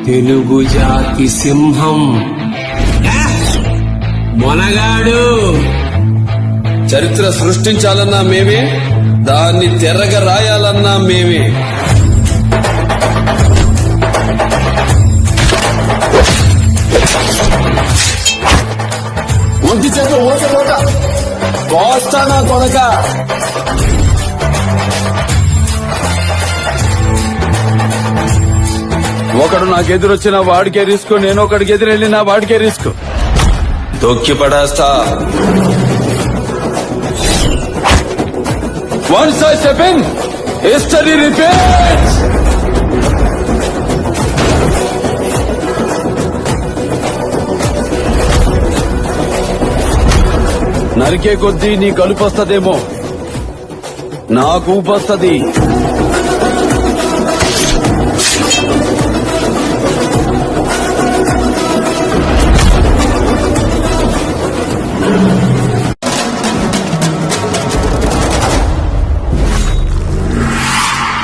తెలుగు జాతి సింహం మొనగాడు. చరిత్ర సృష్టించాలన్నా మేమే, దాన్ని తెరగ రాయాలన్నా మేమే. ఒంటి చేత ఓట కోస్తానా కొనక. ఒకడు నాకెదురొచ్చిన వాడికే రిస్క్, నేను ఒకడికి ఎదురెళ్ళిన వాడికే రిస్క్. తొక్కి పడేస్తా. Once I step in, history repeats. నరికే కొద్దీ నీ కలుపొస్తదేమో, నాకు ఊపొస్తది.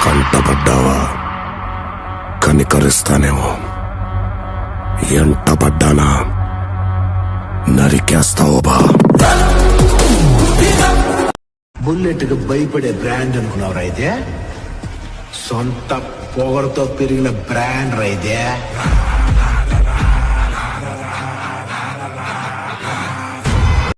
కంటపడ్డావా కనికరిస్తానేమో, ఎంటపడ్డానా నరికేస్తావో బా. బుల్లెట్ కు భయపడే బ్రాండ్ అనుకున్నావు అయితే, సొంత పొగరుతో పెరిగిన బ్రాండ్ రైతే.